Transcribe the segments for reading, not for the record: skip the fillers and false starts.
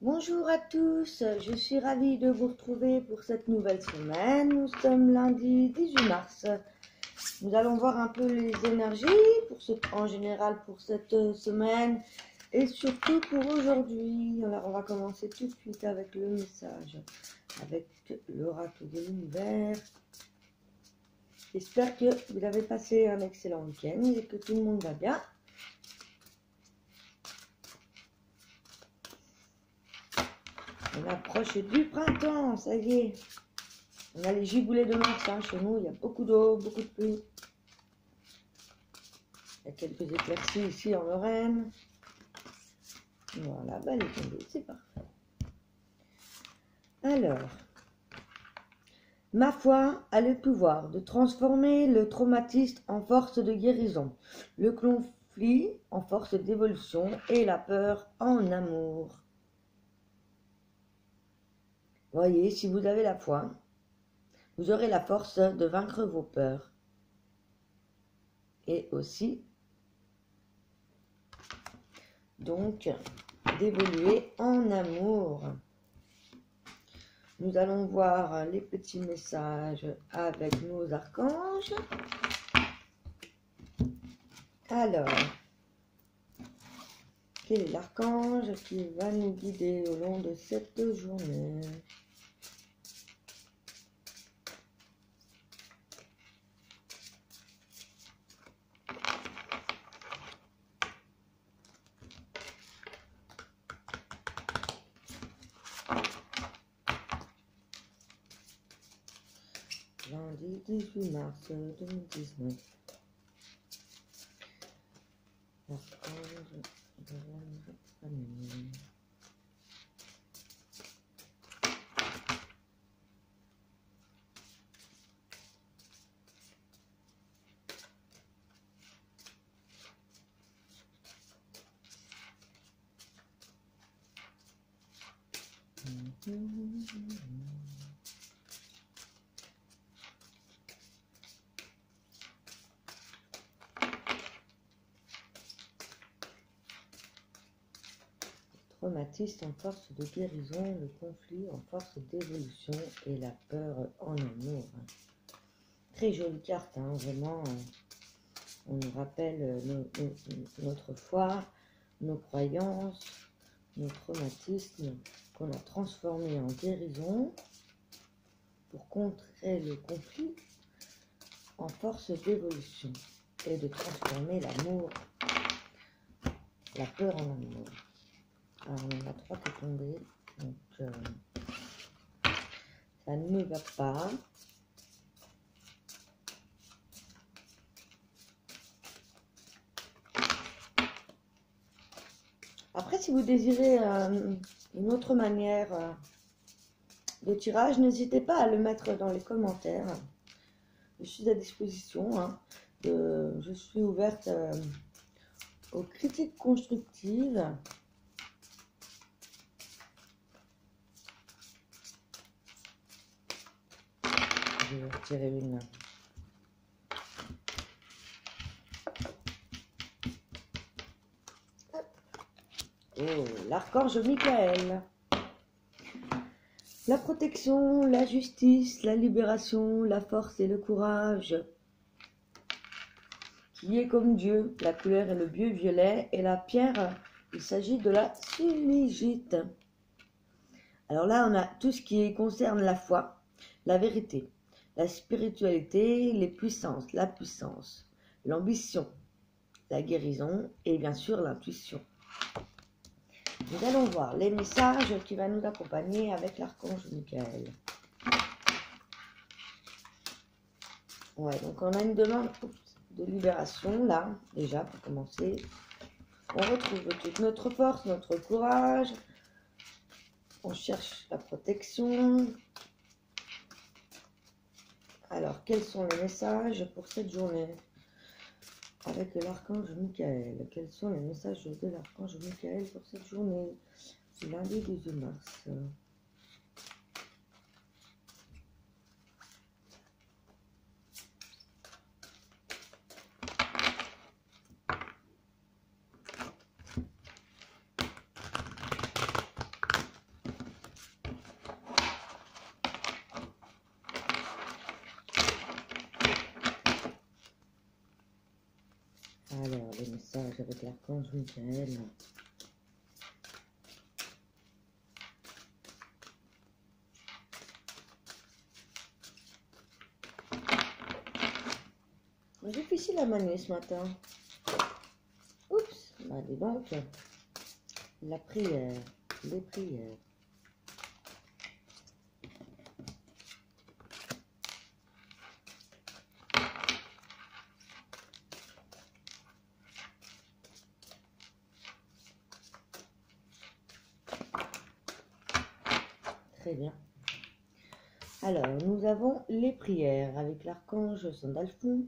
Bonjour à tous, je suis ravie de vous retrouver pour cette nouvelle semaine. Nous sommes lundi 18 mars. Nous allons voir un peu les énergies en général pour cette semaine et surtout pour aujourd'hui. Alors on va commencer tout de suite avec le message, avec l'oracle de l'univers. J'espère que vous avez passé un excellent week-end et que tout le monde va bien. On approche du printemps, ça y est. On a les giboulées de mars, hein, chez nous, il y a beaucoup d'eau, beaucoup de pluie. Il y a quelques éclaircies ici en Lorraine. Voilà, bah elle est tombée, c'est parfait. Alors, ma foi a le pouvoir de transformer le traumatisme en force de guérison, le conflit en force d'évolution et la peur en amour. Voyez, si vous avez la foi, vous aurez la force de vaincre vos peurs. Et aussi, donc, d'évoluer en amour. Nous allons voir les petits messages avec nos archanges. Alors, quel est l'archange qui va nous guider au long de cette journée? Lundi 18 mars 2019. L'archange de la famille. Traumatisme en force de guérison, le conflit en force d'évolution et la peur en amour. Très jolie carte, hein, vraiment. On nous rappelle notre foi, nos croyances, nos traumatismes qu'on a transformés en guérison pour contrer le conflit en force d'évolution et de transformer l'amour, la peur en amour. Alors on en a 3 qui sont tombés, donc ça ne va pas. Après, si vous désirez une autre manière de tirage, n'hésitez pas à le mettre dans les commentaires. Je suis à disposition, hein. Je suis ouverte aux critiques constructives. Je vais retirer une. Oh, l'archange Michael. La protection, la justice, la libération, la force et le courage. Qui est comme Dieu, la couleur est le violet et la pierre, il s'agit de la sulligite. Alors là, on a tout ce qui concerne la foi, la vérité, la spiritualité, les puissances, la puissance, l'ambition, la guérison et bien sûr l'intuition. Nous allons voir les messages qui vont nous accompagner avec l'archange Michael. Ouais, donc on a une demande de libération là, déjà pour commencer. On retrouve toute notre force, notre courage. On cherche la protection. Alors, quels sont les messages pour cette journée avec l'archange Michael? Quels sont les messages de l'archange Michael pour cette journée? Lundi 12 mars. message avec l'archange Michael. Difficile à manier ce matin. Oups, bah dis donc, la prière, les prières. Très bien. Alors, nous avons les prières avec l'archange Sandalphon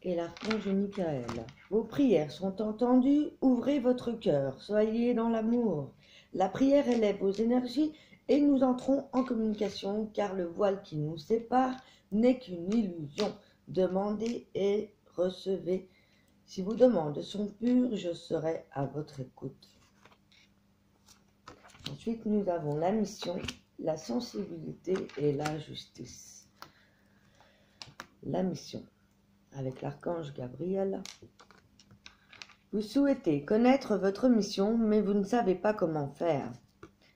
et l'archange Michael. Vos prières sont entendues, ouvrez votre cœur, soyez dans l'amour. La prière élève vos énergies et nous entrons en communication car le voile qui nous sépare n'est qu'une illusion. Demandez et recevez. Si vos demandes sont pures, je serai à votre écoute. Ensuite, nous avons la mission, la sensibilité et la justice. La mission. Avec l'archange Gabriel. Vous souhaitez connaître votre mission, mais vous ne savez pas comment faire.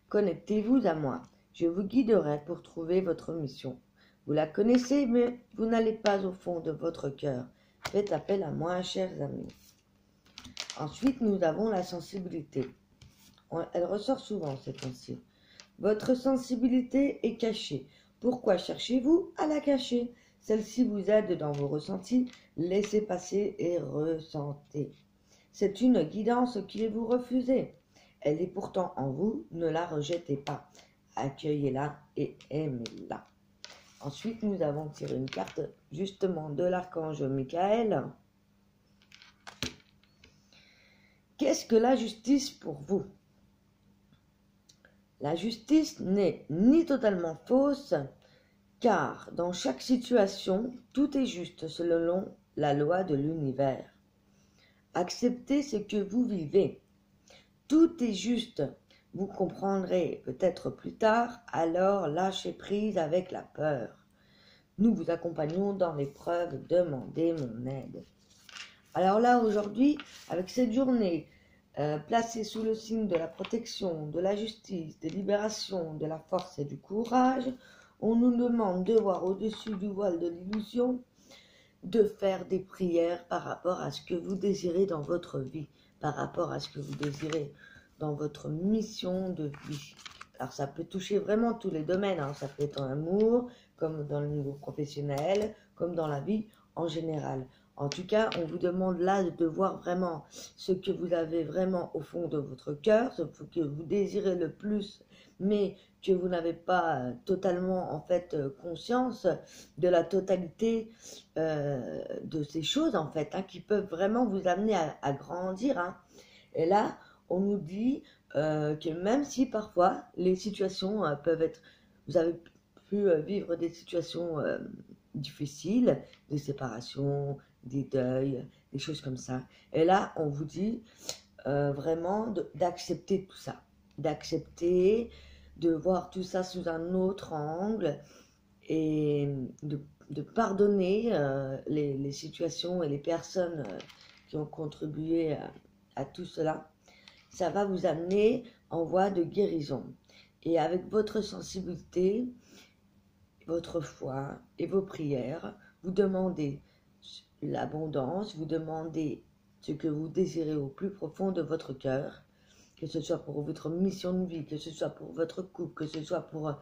Connectez-vous à moi. Je vous guiderai pour trouver votre mission. Vous la connaissez, mais vous n'allez pas au fond de votre cœur. Faites appel à moi, chers amis. Ensuite, nous avons la sensibilité. Elle ressort souvent ces temps-ci. Votre sensibilité est cachée. Pourquoi cherchez-vous à la cacher? Celle-ci vous aide dans vos ressentis. Laissez passer et ressentez. C'est une guidance que vous refusez. Elle est pourtant en vous. Ne la rejetez pas. Accueillez-la et aimez-la. Ensuite, nous avons tiré une carte justement de l'archange Michael. Qu'est-ce que la justice pour vous? La justice n'est ni totalement fausse, car dans chaque situation, tout est juste selon la loi de l'univers. Acceptez ce que vous vivez. Tout est juste. Vous comprendrez peut-être plus tard, alors lâchez prise avec la peur. Nous vous accompagnons dans l'épreuve, demandez mon aide. Alors là, aujourd'hui, avec cette journée placée sous le signe de la protection, de la justice, des libérations, de la force et du courage, on nous demande de voir au-dessus du voile de l'illusion, de faire des prières par rapport à ce que vous désirez dans votre vie, par rapport à ce que vous désirez dans votre mission de vie. Alors ça peut toucher vraiment tous les domaines, hein. Ça peut être en amour, comme dans le niveau professionnel, comme dans la vie en général. En tout cas, on vous demande là de voir vraiment ce que vous avez vraiment au fond de votre cœur, ce que vous désirez le plus, mais que vous n'avez pas totalement en fait conscience de la totalité de ces choses en fait, hein, qui peuvent vraiment vous amener à grandir. Hein. Et là, on nous dit que même si parfois les situations peuvent être, vous avez pu vivre des situations difficiles, des séparations, des deuils, des choses comme ça. Et là, on vous dit vraiment d'accepter tout ça, d'accepter, de voir tout ça sous un autre angle et de pardonner les situations et les personnes qui ont contribué à tout cela. Ça va vous amener en voie de guérison. Et avec votre sensibilité, votre foi et vos prières, vous demandez l'abondance, vous demandez ce que vous désirez au plus profond de votre cœur, que ce soit pour votre mission de vie, que ce soit pour votre couple, que ce soit pour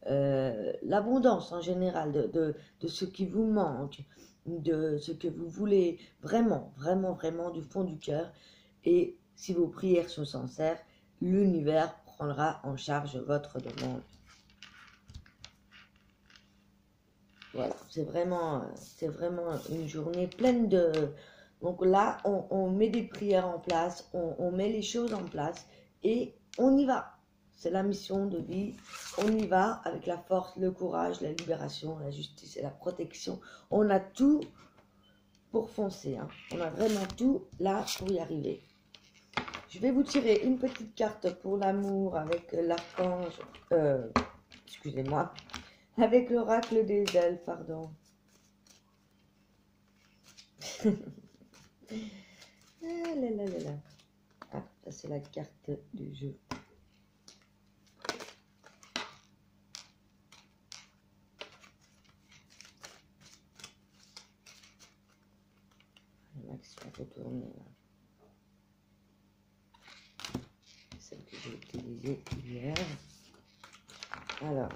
l'abondance en général, de ce qui vous manque, de ce que vous voulez vraiment, vraiment, vraiment du fond du cœur. Et si vos prières sont sincères, l'univers prendra en charge votre demande. Voilà, c'est vraiment une journée pleine de... Donc là, on met des prières en place, on met les choses en place et on y va. C'est la mission de vie. On y va avec la force, le courage, la libération, la justice et la protection. On a tout pour foncer. Hein. On a vraiment tout là pour y arriver. Je vais vous tirer une petite carte pour l'amour avec l'archange... excusez-moi. Avec l'oracle des elfes, pardon. Ah là là là là. Ah, ça c'est la carte du jeu. Max va retourner là. Celle que j'ai utilisée hier. Alors.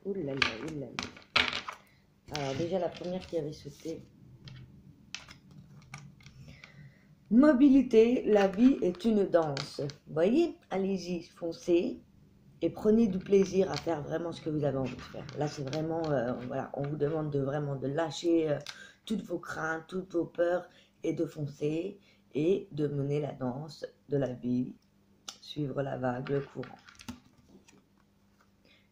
Oulala, oulala. Alors déjà la première qui avait sauté. Mobilité, la vie est une danse. Vous voyez, allez-y, foncez et prenez du plaisir à faire vraiment ce que vous avez envie de faire. Là, c'est vraiment, voilà, on vous demande de vraiment de lâcher toutes vos craintes, toutes vos peurs et de foncer et de mener la danse de la vie, suivre la vague, le courant.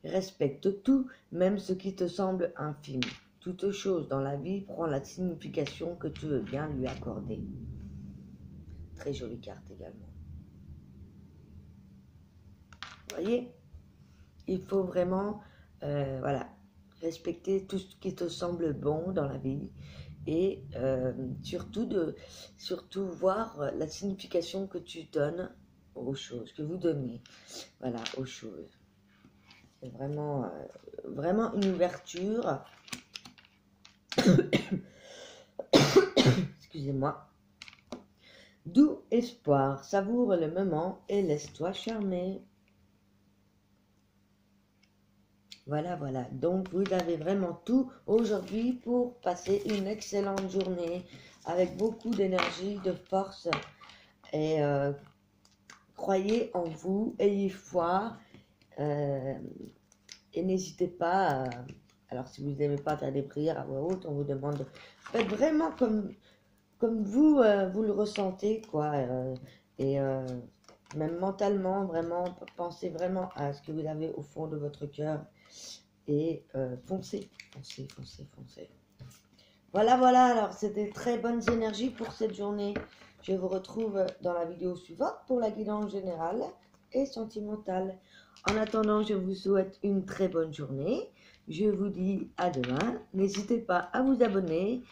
Respecte tout, même ce qui te semble infime. Toute chose dans la vie prend la signification que tu veux bien lui accorder. Très jolie carte également. Vous voyez, il faut vraiment voilà, respecter tout ce qui te semble bon dans la vie et surtout voir la signification que tu donnes aux choses, que vous donnez, voilà, aux choses. C'est vraiment, vraiment une ouverture. Excusez-moi. Doux espoir, savoure le moment et laisse-toi charmer. Voilà, voilà. Donc, vous avez vraiment tout aujourd'hui pour passer une excellente journée avec beaucoup d'énergie, de force. Et croyez en vous, ayez foi. Et n'hésitez pas, alors si vous n'aimez pas faire des prières à voix haute, on vous demande, faites vraiment comme vous, vous le ressentez, quoi. Même mentalement, vraiment, pensez vraiment à ce que vous avez au fond de votre cœur. Et foncez, foncez, foncez, foncez. Voilà, voilà, alors c'était très bonnes énergies pour cette journée. Je vous retrouve dans la vidéo suivante pour la guidance générale et sentimentale. En attendant, je vous souhaite une très bonne journée. Je vous dis à demain. N'hésitez pas à vous abonner,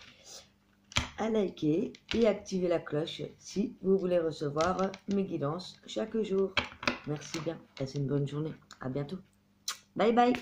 à liker et activer la cloche si vous voulez recevoir mes guidances chaque jour. Merci bien. Passez une bonne journée. À bientôt. Bye bye.